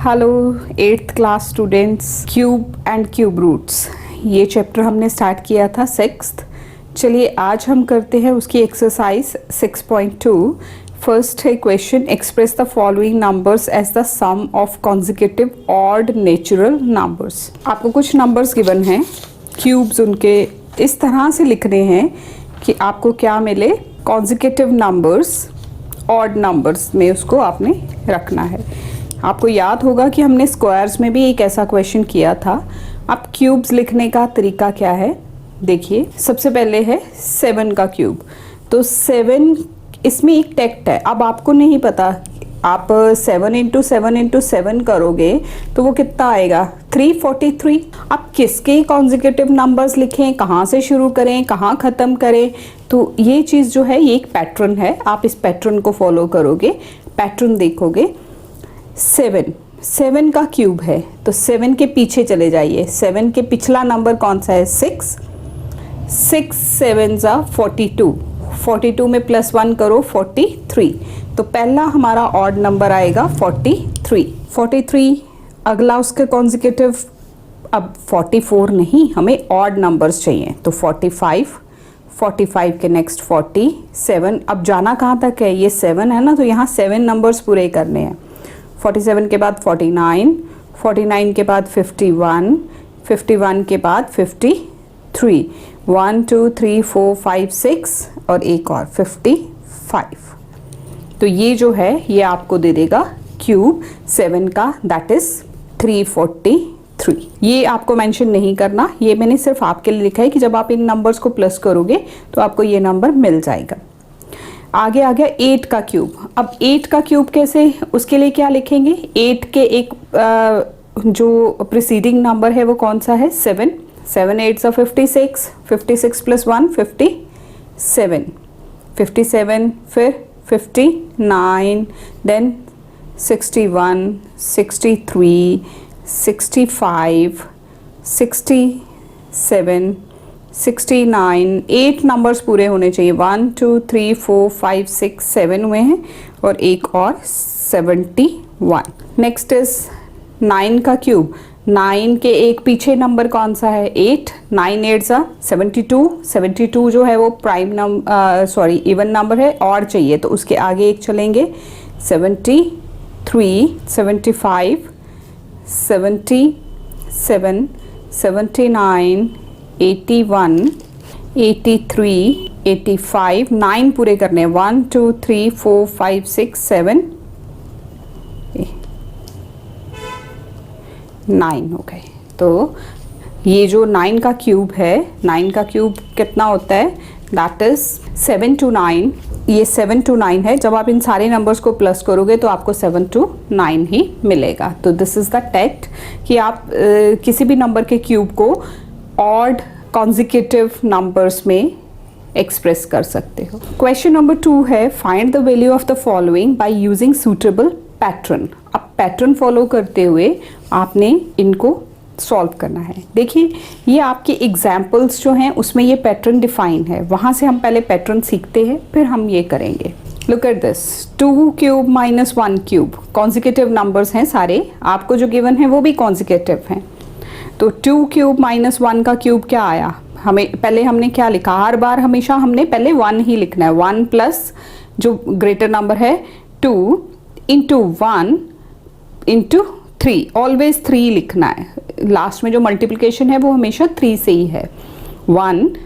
Hello 8th class students, cube and cube roots ये chapter हमने start किया था 6th। चलिए आज हम करते हैं उसकी एक्सरसाइज 6.2। फर्स्ट है question, express the following numbers as the sum of consecutive odd natural numbers. आपको कुछ नंबर्स गिवन हैं, क्यूब्स उनके इस तरह से लिखने हैं कि आपको क्या मिले, कॉन्जिक्यूटिव नंबर्स ऑड नंबर्स में उसको आपने रखना है। आपको याद होगा कि हमने स्क्वायर्स में भी एक ऐसा क्वेश्चन किया था। अब क्यूब्स लिखने का तरीका क्या है, देखिए। सबसे पहले है 7 का क्यूब, तो 7 इसमें एक टेक्ट है। अब आपको नहीं पता, आप 7 इंटू 7 इंटू 7 करोगे तो वो कितना आएगा, 343। अब किसके कॉन्जिक्यूटिव नंबर्स लिखें, कहाँ से शुरू करें, कहाँ ख़त्म करें, तो ये चीज़ जो है ये एक पैटर्न है। आप इस पैटर्न को फॉलो करोगे, पैटर्न देखोगे। 7 का क्यूब है तो 7 के पीछे चले जाइए। 7 के पिछला नंबर कौन सा है, 6। 6 7 जा 42, 42 में +1 करो 43, तो पहला हमारा ऑड नंबर आएगा 43। अगला उसके कॉन्जिक्यूटिव, अब 44 नहीं, हमें ऑड नंबर्स चाहिए, तो 45 के नेक्स्ट 47। अब जाना कहाँ तक है, ये 7 है ना, तो यहाँ 7 नंबर्स पूरे करने हैं। 47 के बाद 49 के बाद 51 के बाद 53, 1 2 3 4 5 6 और एक और 55। तो ये जो है ये आपको दे देगा क्यूब 7 का, दैट इज 343। ये आपको मेंशन नहीं करना, ये मैंने सिर्फ आपके लिए लिखा है कि जब आप इन नंबर्स को प्लस करोगे तो आपको ये नंबर मिल जाएगा। आगे आ गया 8 का क्यूब। अब 8 का क्यूब कैसे, उसके लिए क्या लिखेंगे, 8 के एक जो प्रीसीडिंग नंबर है वो कौन सा है, 7। 7 8 सा 56, 56 + 1 57, 57 फिर 59, देन 61 63 65 67 69। 8 नंबर्स पूरे होने चाहिए, 1 2 3 4 5 6 7 हुए हैं और एक और 71। नेक्स्ट इज 9 का क्यूब। 9 के एक पीछे नंबर कौन सा है, 8। 9 8 सा 72 जो है वो प्राइम नंबर, इवन नंबर है, और चाहिए तो उसके आगे एक चलेंगे। 73 75 77 79 81 83 85। 9 पूरे करने, 1 2 3 4 5 6 7 9 हो गए। तो ये जो 9 का क्यूब है, 9 का क्यूब कितना होता है, दैट इज 7 to 9। ये 7 to 9 है, जब आप इन सारे नंबर्स को प्लस करोगे तो आपको 7 to 9 ही मिलेगा। तो दिस इज द टेक्ट कि आप किसी भी नंबर के क्यूब को ऑड कॉन्जिक्यूटिव नंबर्स में एक्सप्रेस कर सकते हो। क्वेश्चन नंबर 2 है, find the value of the following by using suitable pattern. अब पैटर्न फॉलो करते हुए आपने इनको सॉल्व करना है। देखिए ये आपके एग्जाम्पल्स जो हैं उसमें ये पैटर्न डिफाइन है, वहाँ से हम पहले पैटर्न सीखते हैं फिर हम ये करेंगे। Look at this, 2 cube minus 1 cube consecutive numbers हैं सारे, आपको जो गिवन है वो भी कॉन्जिक्यूटिव हैं। तो 2 क्यूब माइनस 1 का क्यूब क्या आया, हमें पहले हमने क्या लिखा, हर बार हमेशा हमने पहले 1 ही लिखना है। 1 प्लस जो ग्रेटर नंबर है 2 इंटू 1 इंटू 3, ऑलवेज 3 लिखना है। लास्ट में जो मल्टीप्लिकेशन है वो हमेशा 3 से ही है। 1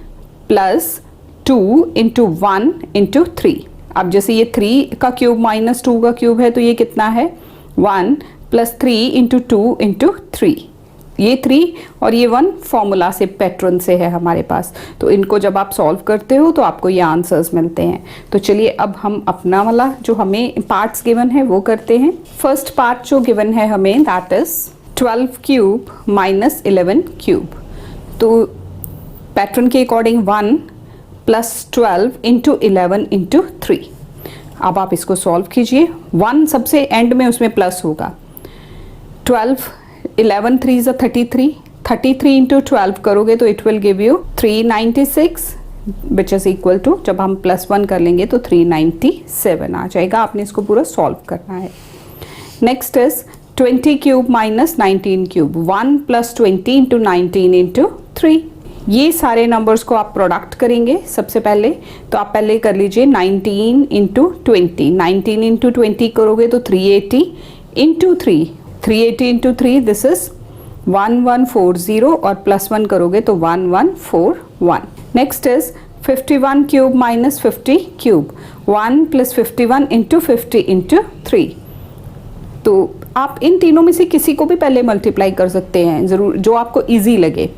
प्लस 2 इंटू 1 इंटू 3। अब जैसे ये 3 का क्यूब माइनस 2 का क्यूब है तो ये कितना है, 1 प्लस 3 इंटू 2 इंटू 3। ये 3 और ये 1 फॉर्मूला से, पैटर्न से है हमारे पास। तो इनको जब आप सॉल्व करते हो तो आपको ये आंसर्स मिलते हैं। तो चलिए अब हम अपना वाला जो हमें पार्ट्स गिवन है वो करते हैं। फर्स्ट पार्ट जो गिवन है हमें, that is 12 cube minus 11 cube. तो पैटर्न के अकॉर्डिंग 1 प्लस 12 इंटू 11 इंटू 3। अब आप इसको सॉल्व कीजिए। 1 सबसे एंड में उसमें प्लस होगा। 12 11 3 is 33 इंटू 12 करोगे तो it will give you 396 which is equal to, जब हम +1 कर लेंगे तो 397 आ जाएगा। आपने इसको पूरा सॉल्व करना है। Next is 20 cube minus 19 cube, 1 plus 20 into 19 into 3। ये सारे नंबर्स को आप प्रोडक्ट करेंगे सबसे पहले, तो आप पहले कर लीजिए 19 इंटू 20, 19 इंटू 20 करोगे तो 380 इंटू 3, 380 इंटू 3 दिस इज 1140 और प्लस 1 करोगे तो 1141। Next is 51 cube minus 50 cube, 1 plus 51 into 50 into 3। तो आप इन तीनों में से किसी को भी पहले मल्टीप्लाई कर सकते हैं, ज़रूर जो आपको इजी लगे,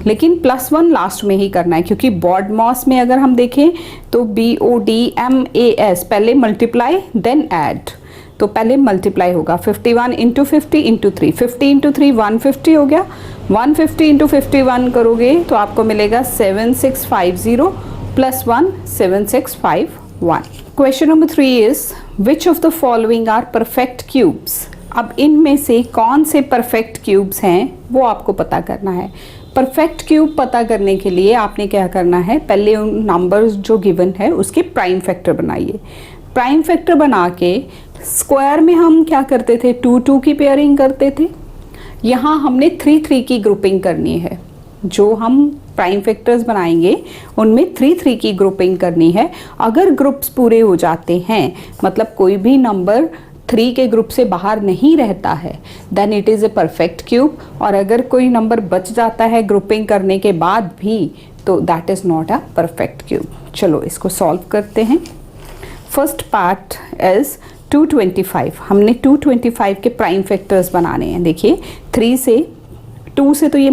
लेकिन प्लस 1 लास्ट में ही करना है, क्योंकि बॉड मॉस में अगर हम देखें तो BODMAS पहले मल्टीप्लाई देन ऐड, तो पहले मल्टीप्लाई होगा 51 इंटू 50 इंटू 3, 50 इंटू 3 150 हो गया, 150 इंटू 51 करोगे तो आपको मिलेगा 7650 plus 1 7651। Question number 3 is which of the following are perfect cubes. अब इनमें से कौन से परफेक्ट क्यूब्स हैं वो आपको पता करना है। परफेक्ट क्यूब पता करने के लिए आपने क्या करना है, पहले उन नंबर्स जो गिवन है उसके प्राइम फैक्टर बनाइए। प्राइम फैक्टर बना के स्क्वायर में हम क्या करते थे, 2 2 की पेयरिंग करते थे। यहाँ हमने 3 3 की ग्रुपिंग करनी है। जो हम प्राइम फैक्टर्स बनाएंगे उनमें 3 3 की ग्रुपिंग करनी है। अगर ग्रुप्स पूरे हो जाते हैं, मतलब कोई भी नंबर 3 के ग्रुप से बाहर नहीं रहता है, then it is a perfect cube. और अगर कोई नंबर बच जाता है ग्रुपिंग करने के बाद भी, तो that is not a perfect cube. चलो इसको सॉल्व करते हैं। First part is 225। हमने 225 के प्राइम फैक्टर्स बनाने हैं। देखिए 3 से 2 से तो ये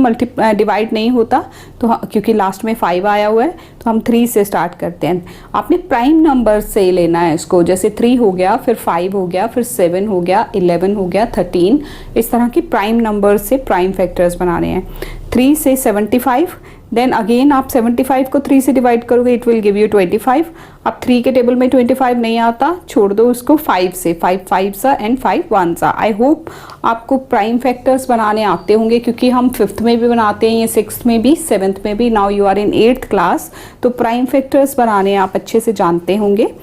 डिवाइड नहीं होता, तो क्योंकि लास्ट में 5 आया हुआ है, तो हम 3 से स्टार्ट करते हैं। आपने प्राइम नंबर से लेना है इसको, जैसे 3 हो गया, फिर 5 हो गया, फिर 7 हो गया, 11 हो गया, 13, इस तरह के प्राइम नंबर से प्राइम फैक्टर्स बनाने हैं। 3 से 75, देन अगेन आप 75 को 3 से डिवाइड करोगे, इट विल गिव यू 25। अब 3 के टेबल में 25 नहीं आता, छोड़ दो उसको 5 से, 5 5 सा एंड 5 1 सा। आई होप आपको प्राइम फैक्टर्स बनाने आते होंगे, क्योंकि हम 5th में भी बनाते हैं, ये 6th में भी, 7th में भी। Now you are in 8th class, तो प्राइम फैक्टर्स बनाने आप अच्छे से जानते होंगे।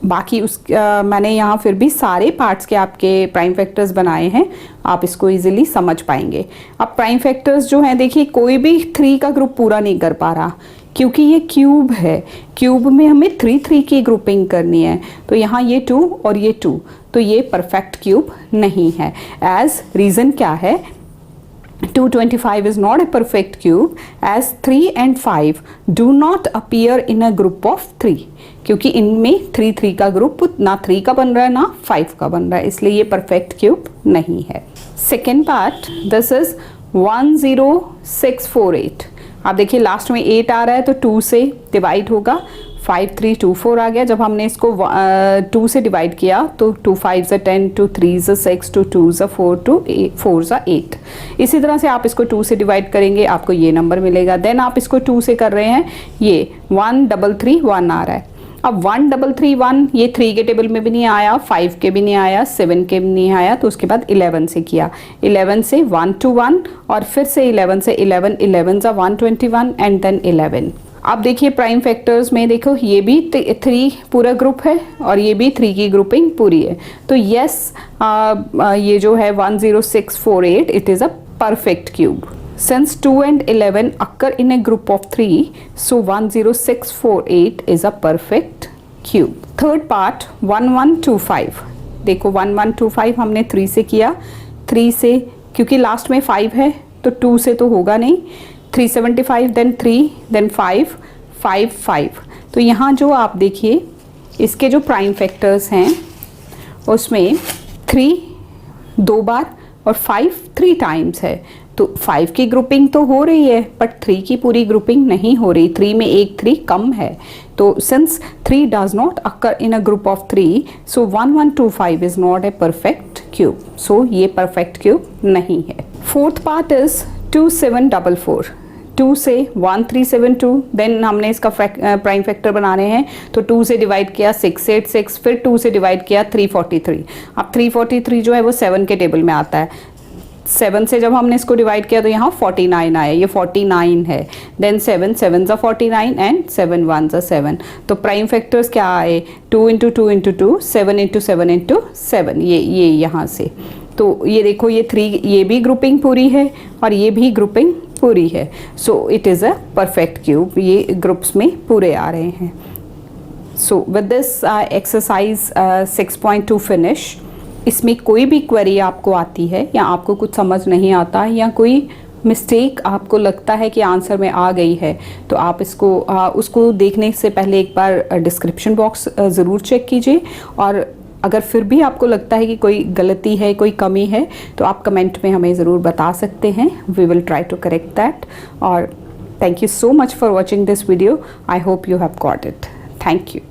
बाकी मैंने यहाँ फिर भी सारे पार्ट्स के आपके प्राइम फैक्टर्स बनाए हैं, आप इसको इजीली समझ पाएंगे। अब प्राइम फैक्टर्स जो हैं, देखिए कोई भी 3 का ग्रुप पूरा नहीं कर पा रहा, क्योंकि ये क्यूब है। क्यूब में हमें 3 3 की ग्रुपिंग करनी है, तो यहाँ ये 2 और ये 2, तो ये परफेक्ट क्यूब नहीं है। एज रीज़न क्या है, 225 is not a perfect cube as 3 and 5 do not appear in a group of 3, क्योंकि इनमें 3 3 का ग्रुप ना 3 का बन रहा है ना 5 का बन रहा है, इसलिए ये परफेक्ट क्यूब नहीं है। Second part, this is 10648। आप देखिए लास्ट में 8 आ रहा है, तो 2 से डिवाइड होगा, 5 3 2 4 आ गया। जब हमने इसको 2 से डिवाइड किया तो 2 5 ज़ा 10, 2 3 ज़ा 6, 2 2 ज़ा 4, 2 4 ज़ा 8। इसी तरह से आप इसको 2 से डिवाइड करेंगे, आपको ये नंबर मिलेगा। देन आप इसको 2 से कर रहे हैं, ये 1331 आ रहा है। अब 1331 ये 3 के टेबल में भी नहीं आया, 5 के भी नहीं आया, 7 के भी नहीं आया, तो उसके बाद 11 से किया। 11 से 1 to 1 और फिर से 11 से 11, 11 ज़ा 121 एंड देन 11। अब देखिए प्राइम फैक्टर्स में देखो, ये भी 3 पूरा ग्रुप है और ये भी 3 की ग्रुपिंग पूरी है, तो यस ये जो है 10648 it is a perfect cube. Since 2 and 11 occur in a group of 3, so 10648 is a perfect cube. Third part 1125। देखो 1125 हमने 3 से किया, 3 से क्योंकि लास्ट में 5 है तो 2 से तो होगा नहीं, 375 देन 3 देन 5 5 5। तो यहाँ जो आप देखिए इसके जो प्राइम फैक्टर्स हैं उसमें 3 2 बार और 5 3 टाइम्स है, तो 5 की ग्रुपिंग तो हो रही है बट 3 की पूरी ग्रुपिंग नहीं हो रही, 3 में एक 3 कम है। तो since 3 does not occur in a group of 3, so 1125 is not a perfect cube, so ये परफेक्ट क्यूब नहीं है। Fourth part is 2744। 2 से 1372, देन हमने इसका प्राइम फैक्टर बनाने हैं, तो 2 से डिवाइड किया 686, फिर 2 से डिवाइड किया 343। अब 343 जो है वो 7 के टेबल में आता है, 7 से जब हमने इसको डिवाइड किया तो यहाँ 49 आया, ये 49 है। देन 7 7 ज़ा 49 एंड 7 1 ज़ा 7। तो प्राइम फैक्टर्स क्या आए, 2 इंटू 2 इंटू 2, 7 इंटू 7 इंटू 7, ये यहाँ से। तो ये देखो ये 3, ये भी ग्रुपिंग पूरी है और ये भी ग्रुपिंग पूरी है। So it is a perfect cube, ये ग्रुप्स में पूरे आ रहे हैं। So with this exercise 6.2 finish. इसमें कोई भी क्वेरी आपको आती है या आपको कुछ समझ नहीं आता या कोई मिस्टेक आपको लगता है कि आंसर में आ गई है, तो आप इसको उसको देखने से पहले एक बार डिस्क्रिप्शन बॉक्स ज़रूर चेक कीजिए। और अगर फिर भी आपको लगता है कि कोई गलती है, कोई कमी है, तो आप कमेंट में हमें ज़रूर बता सकते हैं। We will try to correct that. और thank you so much for watching this video. I hope you have got it. Thank you.